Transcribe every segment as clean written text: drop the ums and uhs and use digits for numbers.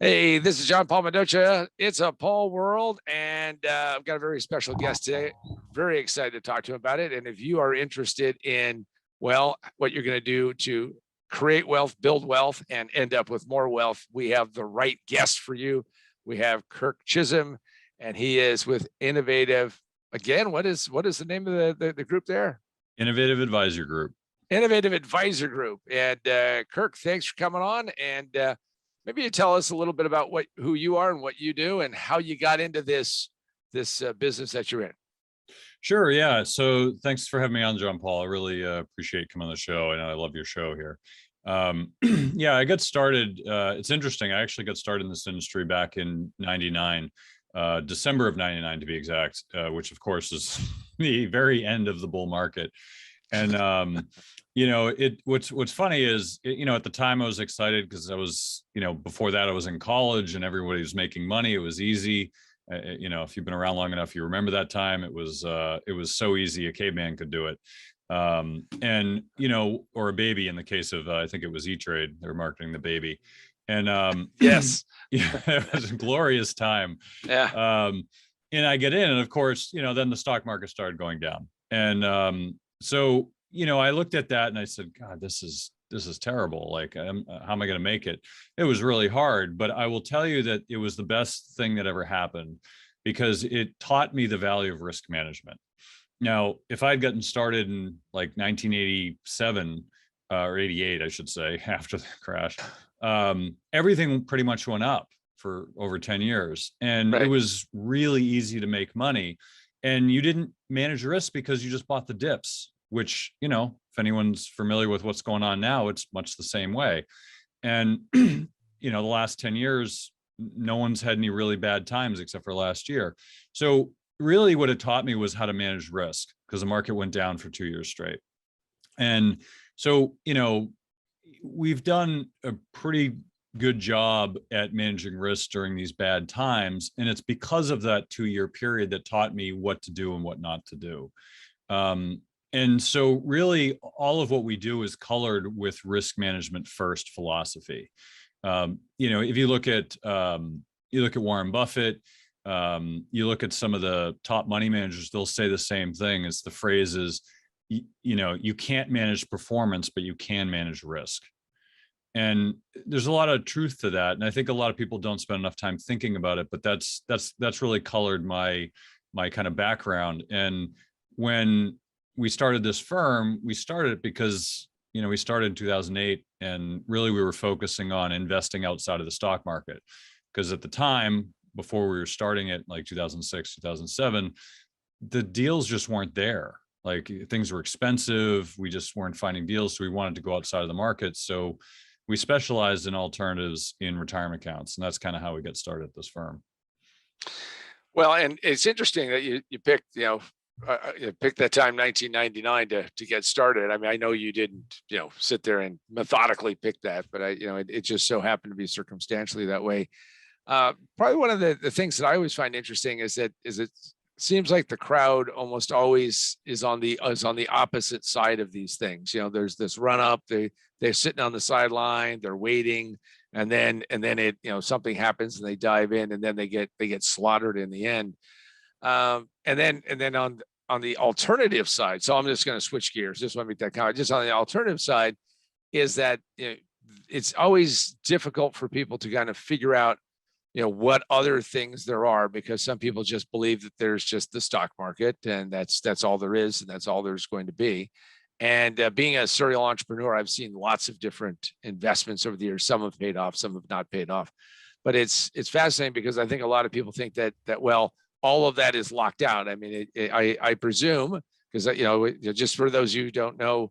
Hey, this is John Paul Mendoza. It's a Paul world, and I've got a very special guest today. Very excited to talk to him about it. And if you are interested in, well, what you're going to do to create wealth, build wealth, and end up with more wealth, we have the right guest for you. We have Kirk Chisholm, and he is with Innovative. Again, what is the name of the group there? Innovative Advisor Group. Innovative Advisor Group. And Kirk, thanks for coming on. And maybe you tell us a little bit about who you are and what you do and how you got into this business that you're in. Sure. Yeah. So thanks for having me on, John Paul. I really appreciate coming on the show, and I love your show here. Yeah, I got started. It's interesting. I actually got started in this industry back in '99, December of '99 to be exact, which of course is the very end of the bull market. And what's funny is, at the time I was excited because I was, before that I was in college and everybody was making money. It was easy. If you've been around long enough, you remember that time. It was so easy. A caveman could do it. Or a baby in the case of, I think it was E-Trade. They were marketing the baby. And yes, yeah, it was a glorious time. Yeah. And I get in, and of course, then the stock market started going down. And so, I looked at that and I said, God, this is terrible. Like, how am I going to make it? It was really hard, but I will tell you that it was the best thing that ever happened because it taught me the value of risk management. Now, if I'd gotten started in like 1987 or 88, I should say, after the crash, everything pretty much went up for over 10 years. And It was really easy to make money. And you didn't manage risk because you just bought the dips, which, if anyone's familiar with what's going on now, it's much the same way. And, the last 10 years, no one's had any really bad times except for last year. So really what it taught me was how to manage risk because the market went down for 2 years straight. And so, we've done a pretty good job at managing risk during these bad times. And it's because of that 2-year period that taught me what to do and what not to do. And so really all of what we do is colored with risk management first philosophy. If you look at Warren Buffett, you look at some of the top money managers, they'll say the same thing. It's the phrase is, you can't manage performance, but you can manage risk. And there's a lot of truth to that. And I think a lot of people don't spend enough time thinking about it, but that's really colored my kind of background. And when we started this firm, we started it because, we started in 2008 and really we were focusing on investing outside of the stock market. Because at the time, before we were starting it, like 2006, 2007, the deals just weren't there. Like things were expensive. We just weren't finding deals. So we wanted to go outside of the market. So we specialized in alternatives in retirement accounts. And that's kind of how we got started at this firm. Well, and it's interesting that you picked, you picked that time, 1999 to get started. I mean, I know you didn't, sit there and methodically pick that, but it just so happened to be circumstantially that way. Probably one of the things that I always find interesting is it seems like the crowd almost always is on the opposite side of these things. There's this run up, they're sitting on the sideline, they're waiting, and then it, something happens and they dive in and then they get slaughtered in the end. And then on the alternative side, so I'm just going to switch gears. Just want to make that comment. Just on the alternative side is that it's always difficult for people to kind of figure out what other things there are, because some people just believe that there's just the stock market and that's all there is and that's all there's going to be. And being a serial entrepreneur, I've seen lots of different investments over the years. Some have paid off, some have not paid off, but it's fascinating because I think a lot of people think that well, all of that is locked out. I mean, I presume, because just for those of you who don't know,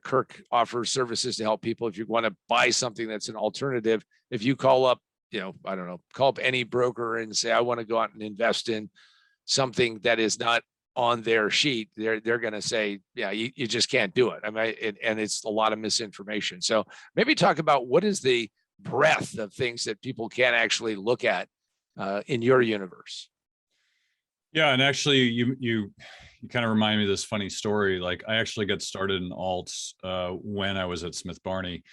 Kirk offers services to help people. If you want to buy something that's an alternative, if you call up, call up any broker and say, I want to go out and invest in something that is not on their sheet, they're going to say, yeah, you just can't do it. I mean, and it's a lot of misinformation. So maybe talk about what is the breadth of things that people can actually look at in your universe. Yeah, and actually, you kind of remind me of this funny story. Like, I actually got started in alts when I was at Smith Barney.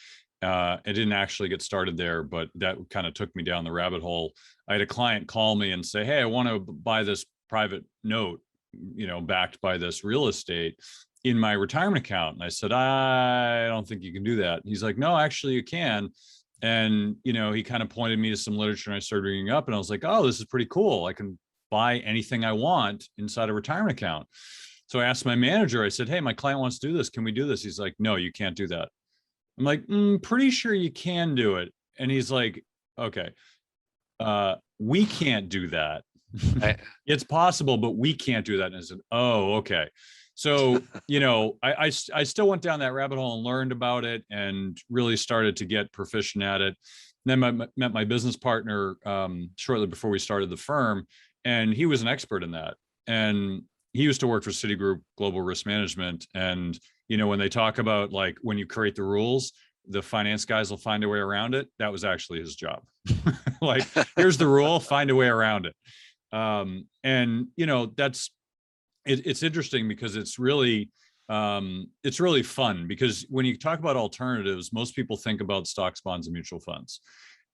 It didn't actually get started there, but that kind of took me down the rabbit hole. I had a client call me and say, hey, I want to buy this private note, backed by this real estate in my retirement account. And I said, I don't think you can do that. He's like, no, actually you can. And, he kind of pointed me to some literature, and I started reading up, and I was like, oh, this is pretty cool. I can buy anything I want inside a retirement account. So I asked my manager, I said, hey, my client wants to do this. Can we do this? He's like, no, you can't do that. I'm like, pretty sure you can do it. And he's like, okay, we can't do that. It's possible, but we can't do that. And I said, oh, okay. So, I still went down that rabbit hole and learned about it and really started to get proficient at it. And then I met my business partner shortly before we started the firm, and he was an expert in that. And he used to work for Citigroup Global Risk Management. And, when they talk about like when you create the rules, the finance guys will find a way around it. That was actually his job. Like, here's the rule, find a way around it. And it's interesting because it's really fun, because when you talk about alternatives, most people think about stocks, bonds, and mutual funds.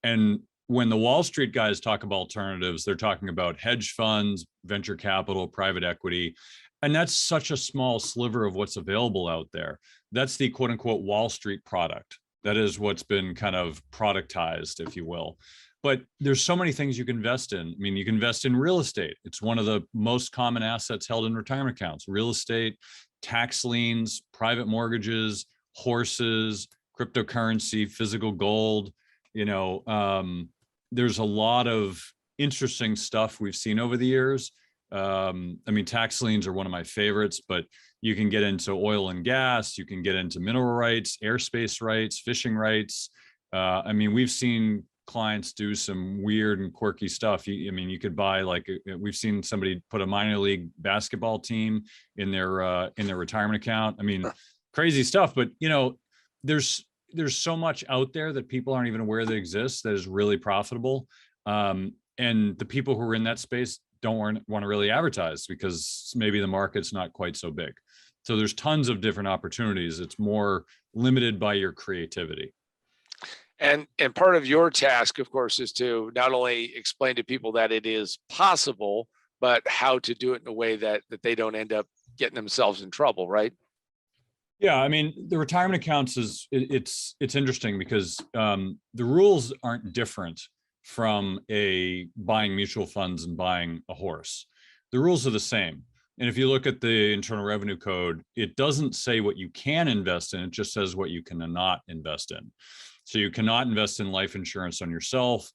And when the Wall Street guys talk about alternatives, they're talking about hedge funds, venture capital, private equity. And that's such a small sliver of what's available out there. That's the quote unquote Wall Street product. That is what's been kind of productized, if you will. But there's so many things you can invest in. I mean, you can invest in real estate. It's one of the most common assets held in retirement accounts: real estate, tax liens, private mortgages, horses, cryptocurrency, physical gold. There's a lot of interesting stuff we've seen over the years. Tax liens are one of my favorites, but you can get into oil and gas, you can get into mineral rights, airspace rights, fishing rights. We've seen clients do some weird and quirky stuff. You could buy, like, we've seen somebody put a minor league basketball team in their retirement account. Crazy stuff, but there's so much out there that people aren't even aware that exists that is really profitable. And the people who are in that space don't want to really advertise because maybe the market's not quite so big. So there's tons of different opportunities. It's more limited by your creativity. And part of your task, of course, is to not only explain to people that it is possible, but how to do it in a way that they don't end up getting themselves in trouble, right? Yeah, the retirement accounts it's interesting because the rules aren't different from buying mutual funds and buying a horse. The rules are the same. And if you look at the Internal Revenue Code, it doesn't say what you can invest in, it just says what you cannot invest in. So you cannot invest in life insurance on yourself,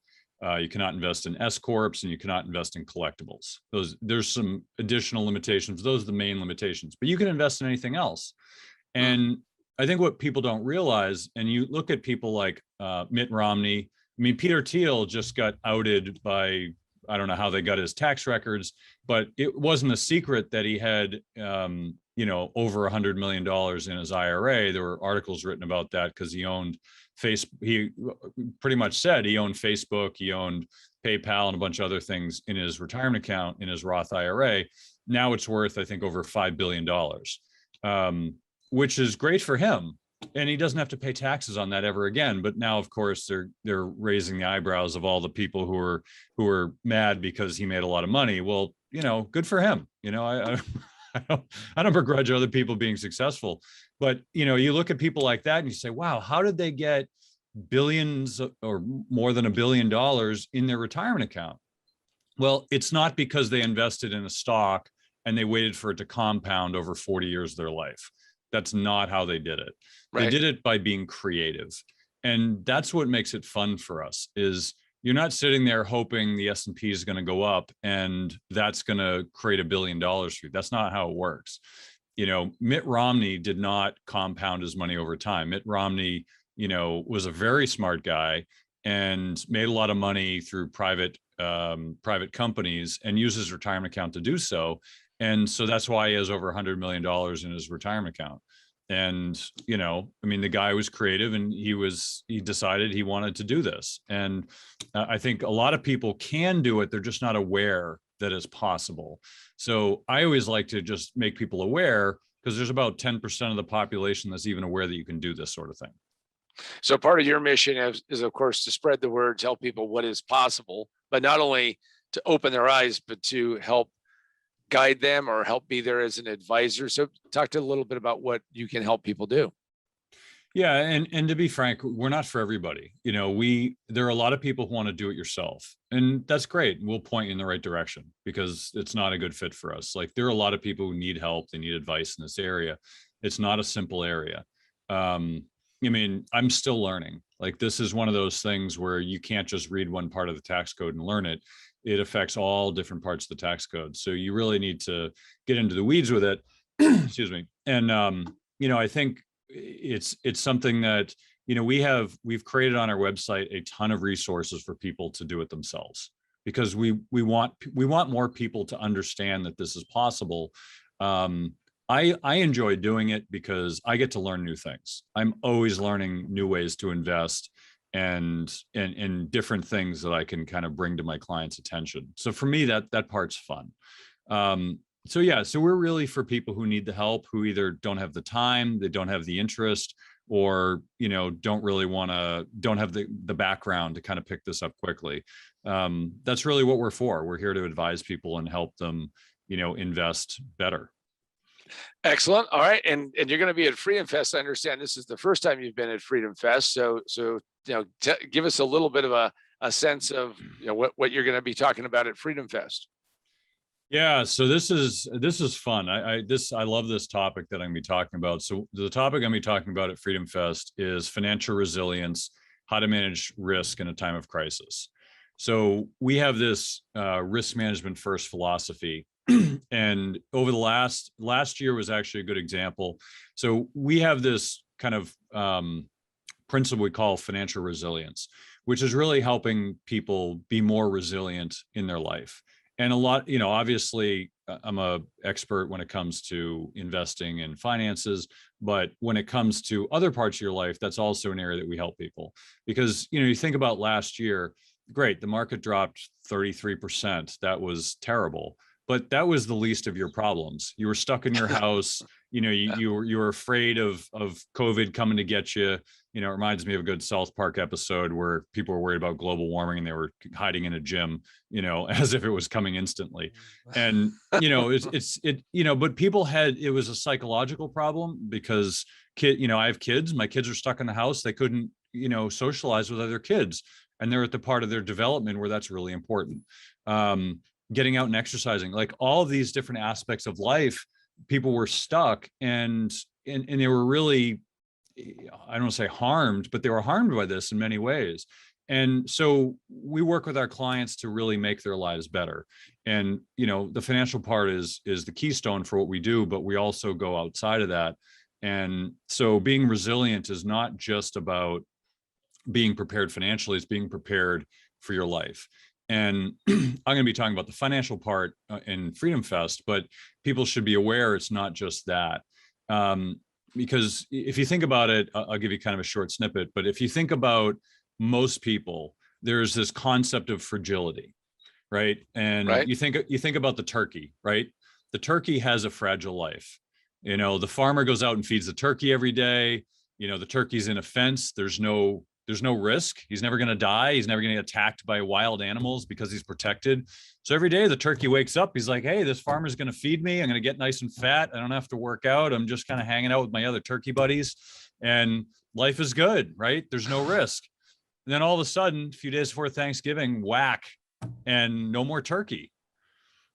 you cannot invest in S corps, and you cannot invest in collectibles. There's some additional limitations. Those are the main limitations, but you can invest in anything else. And I think what people don't realize, and you look at people like Mitt Romney. Peter Thiel just got outed by, I don't know how they got his tax records, but it wasn't a secret that he had, over $100 million in his IRA. There were articles written about that because he owned he pretty much said he owned Facebook, he owned PayPal, and a bunch of other things in his retirement account, in his Roth IRA. Now it's worth, I think, over $5 billion, which is great for him. And he doesn't have to pay taxes on that ever again. But now, of course, they're raising the eyebrows of all the people who are mad because he made a lot of money. Well, good for him. I don't begrudge other people being successful, but you look at people like that and you say, wow, how did they get billions or more than $1 billion in their retirement account? Well, it's not because they invested in a stock and they waited for it to compound over 40 years of their life. That's not how they did it. Right. They did it by being creative. And that's what makes it fun for us, is you're not sitting there hoping the S&P is going to go up and that's going to create $1 billion for you. That's not how it works. Mitt Romney did not compound his money over time. Mitt Romney, was a very smart guy and made a lot of money through private companies and used his retirement account to do so. And so that's why he has over $100 million in his retirement account. And, the guy was creative and he decided he wanted to do this. And I think a lot of people can do it. They're just not aware that it's possible. So I always like to just make people aware, because there's about 10% of the population that's even aware that you can do this sort of thing. So part of your mission is of course to spread the word, tell people what is possible, but not only to open their eyes, but to help guide them or help be there as an advisor. So talk to a little bit about what you can help people do. Yeah, and to be frank, we're not for everybody. There are a lot of people who want to do it yourself, and that's great. We'll point you in the right direction because it's not a good fit for us. Like there are a lot of people who need help, they need advice in this area. It's not a simple area. I'm still learning. Like this is one of those things where you can't just read one part of the tax code and learn it. It affects all different parts of the tax code. So you really need to get into the weeds with it. Excuse me. And I think it's something that we've created on our website a ton of resources for people to do it themselves because we want more people to understand that this is possible. I enjoy doing it because I get to learn new things. I'm always learning new ways to invest and different things that I can kind of bring to my clients' attention. So for me, that part's fun. So we're really for people who need the help, who either don't have the time, they don't have the interest, or don't have the background to kind of pick this up quickly. That's really what we're for. We're here to advise people and help them, invest better. Excellent. All right, and you're going to be at FreedomFest. I understand this is the first time you've been at FreedomFest. So give us a little bit of a sense of what you're going to be talking about at FreedomFest. Yeah, so this is fun. I love this topic that I'm going to be talking about. So the topic I'm going to be talking about at FreedomFest is financial resilience, how to manage risk in a time of crisis. So we have this risk management first philosophy, and over the last year was actually a good example. So we have this kind of principle we call financial resilience, which is really helping people be more resilient in their life. And a lot, obviously I'm a expert when it comes to investing and finances, but when it comes to other parts of your life, that's also an area that we help people because, you think about last year, great, the market dropped 33%. That was terrible, but that was the least of your problems. You were stuck in your house. You were afraid of COVID coming to get you. It reminds me of a good South Park episode where people were worried about global warming and they were hiding in a gym, as if it was coming instantly. And, but people it was a psychological problem because I have kids, my kids are stuck in the house. They couldn't, socialize with other kids. And they're at the part of their development where that's really important. Getting out and exercising, like all of these different aspects of life, people were stuck and they were really, I don't want to say harmed, but they were harmed by this in many ways. And so we work with our clients to really make their lives better. And, the financial part is the keystone for what we do, but we also go outside of that. And so being resilient is not just about being prepared financially, it's being prepared for your life. And I'm going to be talking about the financial part in FreedomFest, but people should be aware it's not just that. Because if you think about it, I'll give you kind of a short snippet, but if you think about most people, there's this concept of fragility, right? And right. You think about the turkey, right? The turkey has a fragile life. The farmer goes out and feeds the turkey every day. The turkey's in a fence. There's no risk. He's never going to die. He's never going to get attacked by wild animals because he's protected. So every day the turkey wakes up, he's like, hey, this farmer's going to feed me. I'm going to get nice and fat. I don't have to work out. I'm just kind of hanging out with my other turkey buddies and life is good, right? There's no risk. And then all of a sudden, a few days before Thanksgiving, whack, and no more turkey.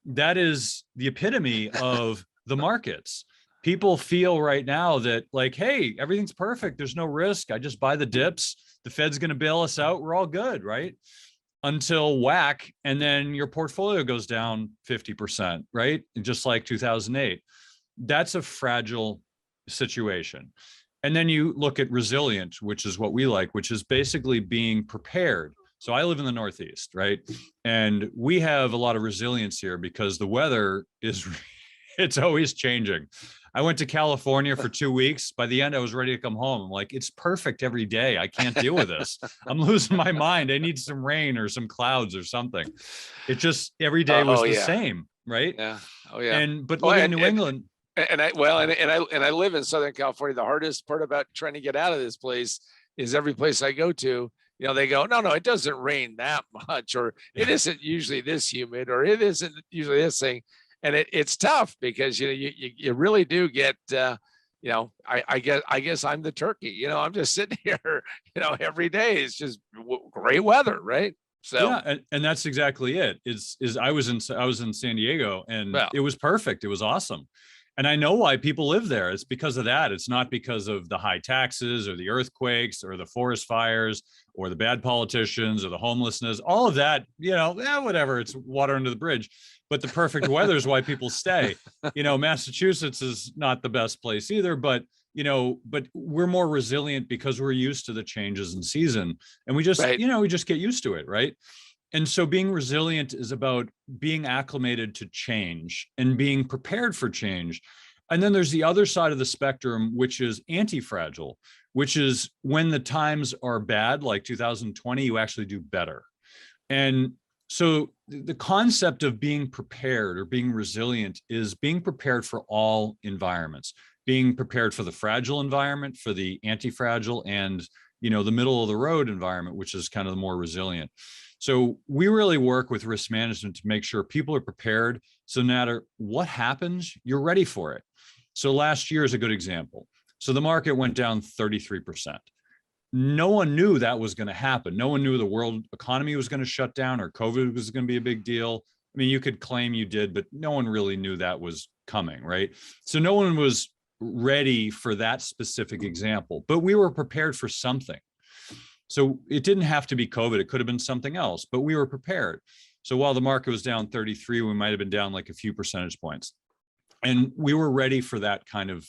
That is the epitome of the markets. People feel right now that like, hey, everything's perfect. There's no risk. I just buy the dips. The Fed's going to bail us out. We're all good, right? Until whack. And then your portfolio goes down 50%, right? Just like 2008. That's a fragile situation. And then you look at resilient, which is what we like, which is basically being prepared. So I live in the Northeast, right? And we have a lot of resilience here because the weather it's always changing. I went to California for 2 weeks. By the end, I was ready to come home. I'm like, it's perfect every day. I can't deal with this. I'm losing my mind. I need some rain or some clouds or something. It just every day was the same, right? Yeah. Oh yeah. But living in New England. And I live in Southern California. The hardest part about trying to get out of this place is every place I go to, they go, no, it doesn't rain that much, or it isn't usually this humid, or it isn't usually this thing. And it's tough because, you really do get, I guess I'm the turkey, I'm just sitting here, every day. It's just great weather. Right. So, yeah, and that's exactly it. I was in San Diego, and well, it was perfect. It was awesome. And I know why people live there. It's because of that. It's not because of the high taxes or the earthquakes or the forest fires or the bad politicians or the homelessness, all of that, whatever, it's water under the bridge. But the perfect weather is why people stay. Massachusetts is not the best place either, but we're more resilient because we're used to the changes in season, and we just, right. we just get used to it. Right. And so being resilient is about being acclimated to change and being prepared for change. And then there's the other side of the spectrum, which is anti-fragile, which is when the times are bad, like 2020, you actually do better. And so the concept of being prepared or being resilient is being prepared for all environments, being prepared for the fragile environment, for the anti-fragile, and the middle of the road environment, which is kind of the more resilient. So we really work with risk management to make sure people are prepared. So no matter what happens, you're ready for it. So last year is a good example. So the market went down 33%. No one knew that was going to happen. No one knew the world economy was going to shut down or COVID was going to be a big deal. I mean, you could claim you did, but no one really knew that was coming, right? So no one was ready for that specific example, but we were prepared for something. So it didn't have to be COVID. It could have been something else, but we were prepared. So while the market was down 33, we might've been down like a few percentage points. And we were ready for that kind of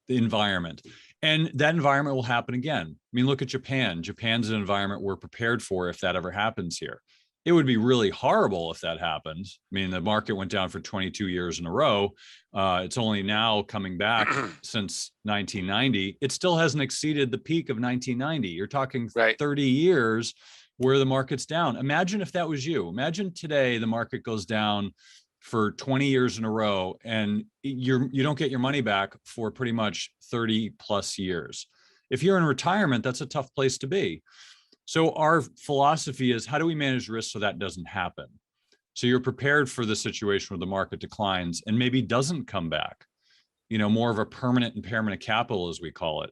environment. And that environment will happen again. I mean, look at Japan. Japan's an environment we're prepared for if that ever happens here. It would be really horrible if that happened. I mean, the market went down for 22 years in a row. It's only now coming back since 1990. It still hasn't exceeded the peak of 1990. You're talking 30 years where the market's down. Imagine if that was you. Imagine today the market goes down for 20 years in a row and you don't get your money back for pretty much 30 plus years. If you're in retirement, that's a tough place to be. So our philosophy is, how do we manage risk so that doesn't happen? So you're prepared for the situation where the market declines and maybe doesn't come back, more of a permanent impairment of capital, as we call it.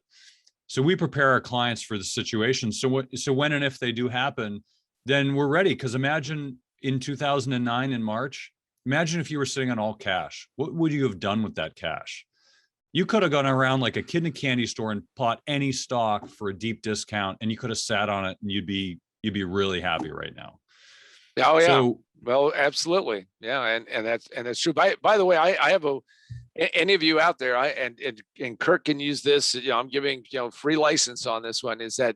So we prepare our clients for the situation. So when and if they do happen, then we're ready. Because imagine in 2009 in March, imagine if you were sitting on all cash. What would you have done with that cash? You could have gone around like a kid in a candy store and bought any stock for a deep discount, and you could have sat on it and you'd be really happy right now. Oh, yeah. So, well, absolutely. Yeah. And that's true. By the way, I have any of you out there, and Kirk can use this, I'm giving, free license on this one, is that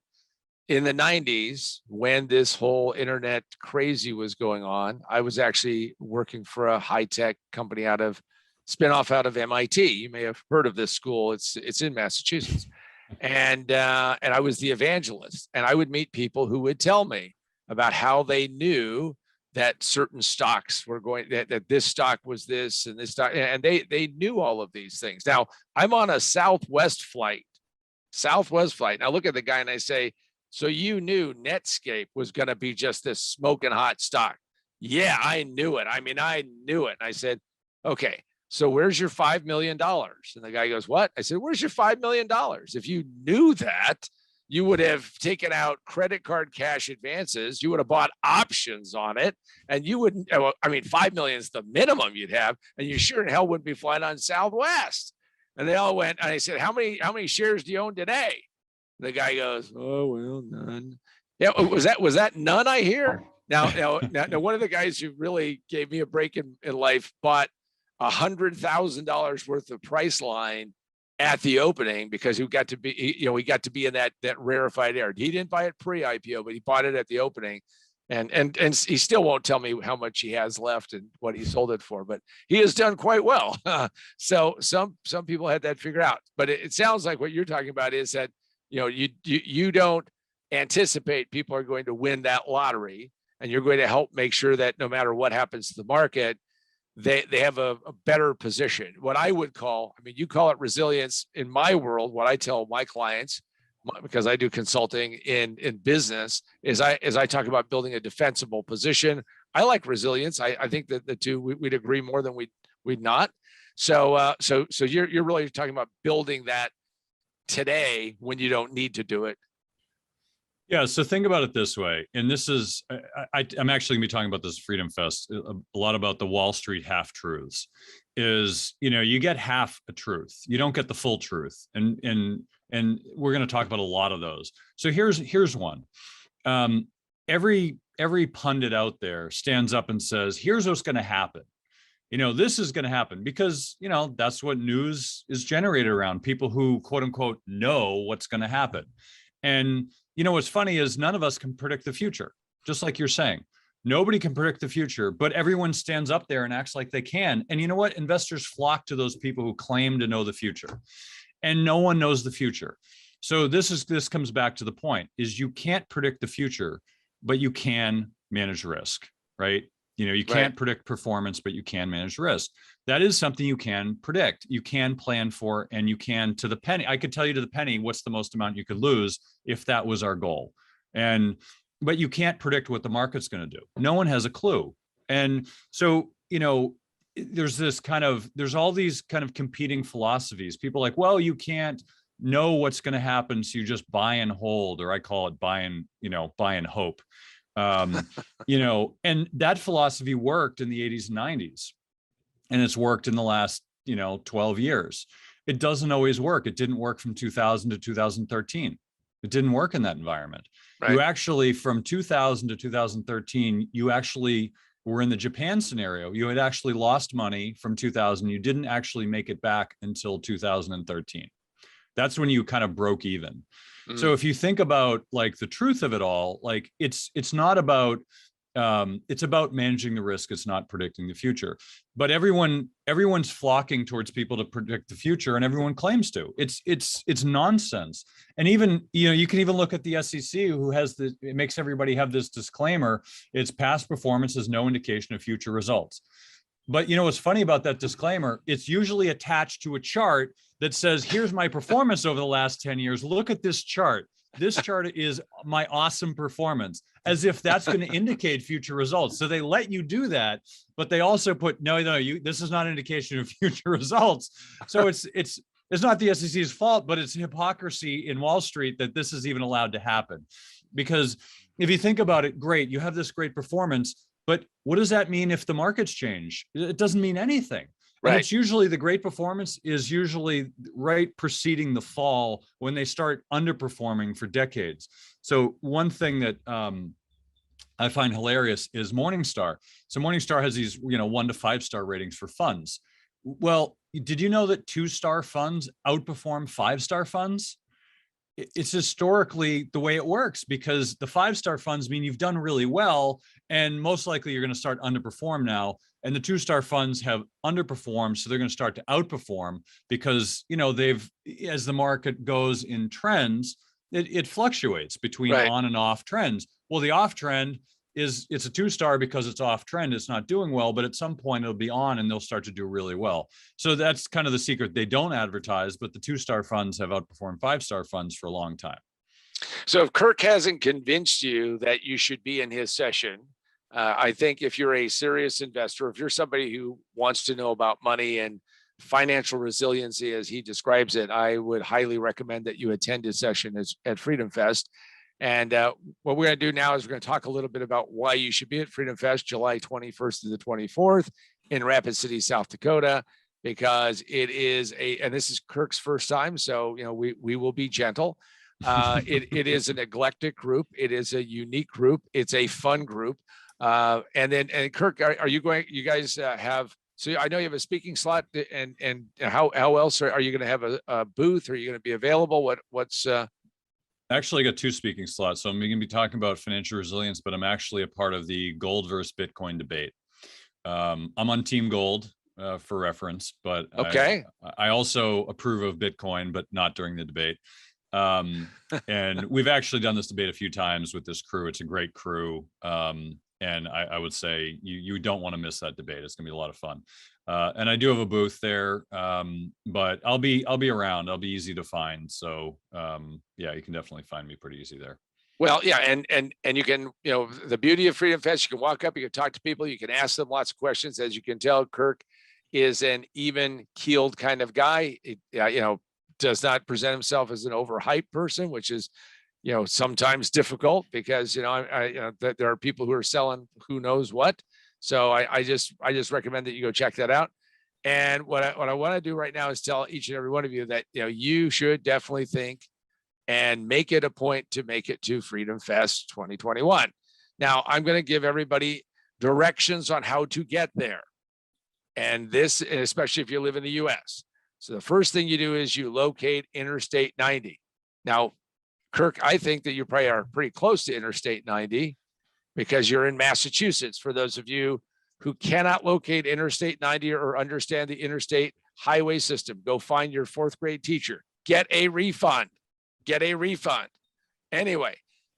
in the 90s, when this whole internet crazy was going on, I was actually working for a high-tech company spinoff out of MIT. You may have heard of this school. It's in Massachusetts. And I was the evangelist, and I would meet people who would tell me about how they knew that certain stocks were going, that this stock was this and this stock, and they knew all of these things. Now I'm on a Southwest flight. And I look at the guy and I say, so you knew Netscape was going to be just this smoking hot stock? Yeah, I knew it. I mean, I knew it. And I said, okay, so where's your $5 million? And the guy goes, what? I said, where's your $5 million? If you knew that, you would have taken out credit card cash advances. You would have bought options on it. And you wouldn't, I mean, 5 million is the minimum you'd have. And you sure in hell wouldn't be flying on Southwest. And they all went, and I said, how many shares do you own today? The guy goes, oh, well, none. Yeah, was that none I hear? Now, one of the guys who really gave me a break in life bought $100,000 worth of price line at the opening because he got to be in that rarefied air. He didn't buy it pre-IPO, but he bought it at the opening. And he still won't tell me how much he has left and what he sold it for, but he has done quite well. So some people had that figured out, but it sounds like what you're talking about is that, you don't anticipate people are going to win that lottery, and you're going to help make sure that no matter what happens to the market, they have a better position. What I would call, I mean, you call it resilience. In my world, what I tell my clients, because I do consulting in business, is I talk about building a defensible position. I like resilience. I think that the two we'd agree more than we'd not. So you're really talking about building that today when you don't need to do it. Yeah, so think about it this way, and this is I'm actually gonna be talking about this Freedom Fest a lot about the Wall Street half truths. Is you get half a truth, you don't get the full truth, and we're going to talk about a lot of those. So here's one. Every pundit out there stands up and says, "Here's what's going to happen." This is going to happen because that's what news is generated around, people who quote unquote know what's going to happen. And what's funny is none of us can predict the future, just like you're saying. Nobody can predict the future, but everyone stands up there and acts like they can. And you know what? Investors flock to those people who claim to know the future, and no one knows the future. So this comes back to the point: is you can't predict the future, but you can manage risk, right? You can't predict performance, but you can manage risk. That is something you can predict, you can plan for, and you can, to the penny. I could tell you to the penny what's the most amount you could lose if that was our goal. But you can't predict what the market's going to do. No one has a clue. And so, there's all these kind of competing philosophies. People are like, well, you can't know what's going to happen, so you just buy and hold, or I call it buy and hope. And that philosophy worked in the 80s and 90s. And it's worked in the last, 12 years. It doesn't always work. It didn't work from 2000 to 2013. It didn't work in that environment. Right. You actually, from 2000 to 2013, you actually were in the Japan scenario. You had actually lost money from 2000. You didn't actually make it back until 2013. That's when you kind of broke even. So if you think about like the truth of it all, like it's not about it's about managing the risk. It's not predicting the future. But everyone's flocking towards people to predict the future, and everyone claims to. It's nonsense. And even you can even look at the SEC, who has it makes everybody have this disclaimer: its past performance is no indication of future results. But what's funny about that disclaimer? It's usually attached to a chart that says, here's my performance over the last 10 years. Look at this chart. This chart is my awesome performance, as if that's going to indicate future results. So they let you do that, but they also put, no, this is not an indication of future results. So it's not the SEC's fault, but it's hypocrisy in Wall Street that this is even allowed to happen. Because if you think about it, great, you have this great performance, but what does that mean if the markets change? It doesn't mean anything. Right. And it's usually the great performance is usually right preceding the fall, when they start underperforming for decades. So one thing that I find hilarious is Morningstar. So Morningstar has these 1 to 5 star ratings for funds. Well, did you know that 2-star funds outperform 5-star funds? It's historically the way it works, because the 5-star funds mean you've done really well, and most likely you're going to start underperform now. And the 2-star funds have underperformed, so they're going to start to outperform, because as the market goes in trends, it fluctuates between on and off trends. Well, the off trend it's a 2-star because it's off trend. It's not doing well, but at some point it'll be on and they'll start to do really well. So that's kind of the secret they don't advertise, but the 2-star funds have outperformed 5-star funds for a long time. So if Kirk hasn't convinced you that you should be in his session, I think if you're a serious investor, if you're somebody who wants to know about money and financial resiliency, as he describes it, I would highly recommend that you attend his session at Freedom Fest. And what we're going to do now is we're going to talk a little bit about why you should be at Freedom Fest, July 21st to the 24th in Rapid City, South Dakota, because it is and this is Kirk's first time, so we will be gentle. It is an eclectic group. It is a unique group. It's a fun group. And Kirk, are you going? You guys have? So I know you have a speaking slot, and how else are you going to have a booth? Are you going to be available? What's Actually, I got 2 speaking slots. So I'm going to be talking about financial resilience, but I'm actually a part of the gold versus Bitcoin debate. I'm on Team Gold for reference, but okay. I also approve of Bitcoin, but not during the debate. And we've actually done this debate a few times with this crew. It's a great crew. And I would say you don't want to miss that debate. It's going to be a lot of fun. And I do have a booth there, but I'll be around. I'll be easy to find. So yeah, you can definitely find me pretty easy there. Well, yeah, and you can, the beauty of Freedom Fest, you can walk up, you can talk to people, you can ask them lots of questions. As you can tell, Kirk is an even keeled kind of guy. Does not present himself as an overhyped person, which is, sometimes difficult because, that there are people who are selling who knows what. So I just recommend that you go check that out. And what I want to do right now is tell each and every one of you that, you should definitely think and make it a point to make it to Freedom Fest 2021. Now, I'm going to give everybody directions on how to get there. And this, especially if you live in the US. So the first thing you do is you locate Interstate 90. Now, Kirk, I think that you probably are pretty close to Interstate 90 because you're in Massachusetts. For those of you who cannot locate Interstate 90 or understand the interstate highway system, go find your fourth grade teacher, get a refund. Anyway,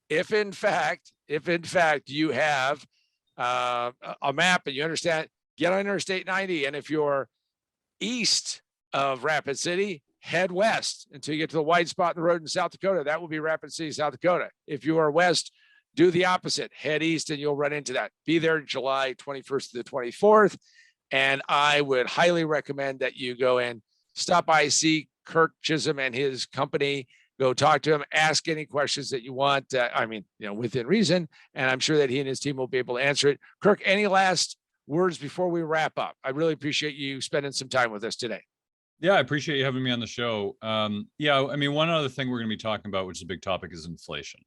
if in fact you have a map and you understand, get on Interstate 90. And if you're east of Rapid City, head west until you get to the wide spot in the road in South Dakota. That will be Rapid City, South Dakota. If you are west, do the opposite, head east, and you'll run into that. Be there July 21st to the 24th. And I would highly recommend that you go and stop by, see Kirk Chisholm and his company. Go talk to him, ask any questions that you want. Within reason. And I'm sure that he and his team will be able to answer it. Kirk, any last words before we wrap up? I really appreciate you spending some time with us today. Yeah, I appreciate you having me on the show. One other thing we're going to be talking about, which is a big topic, is inflation.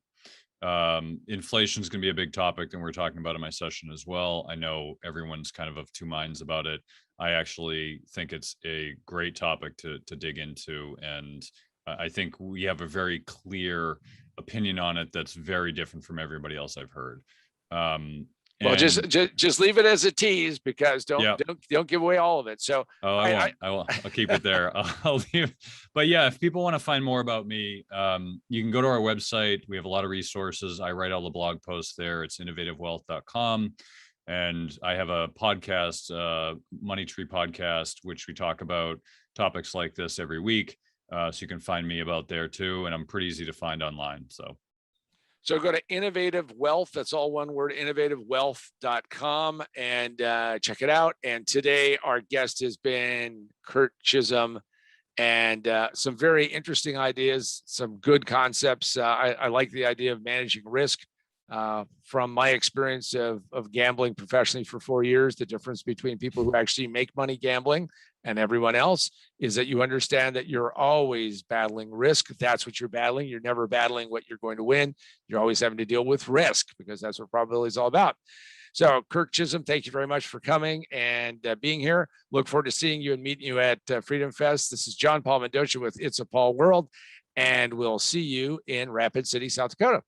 Inflation is going to be a big topic, and we're talking about in my session as well. I know everyone's kind of two minds about it. I actually think it's a great topic to dig into, and I think we have a very clear opinion on it that's very different from everybody else I've heard. Well, just leave it as a tease because don't give away all of it. So I won't. I'll keep it there. I'll leave. But yeah, if people want to find more about me, you can go to our website. We have a lot of resources. I write all the blog posts there. It's innovativewealth.com. And I have a podcast, Money Tree Podcast, which we talk about topics like this every week. So you can find me about there too. And I'm pretty easy to find online. So go to Innovative Wealth. That's all one word, innovativewealth.com, and check it out. And today our guest has been Kirk Chisholm, and some very interesting ideas, some good concepts. I like the idea of managing risk. From my experience of gambling professionally for 4 years, the difference between people who actually make money gambling and everyone else is that you understand that you're always battling risk. That's what you're battling. You're never battling what you're going to win. You're always having to deal with risk because that's what probability is all about. So Kirk Chisholm, thank you very much for coming and being here. Look forward to seeing you and meeting you at Freedom Fest. This is John Paul Mendoza with It's a Paul World, and we'll see you in Rapid City, South Dakota.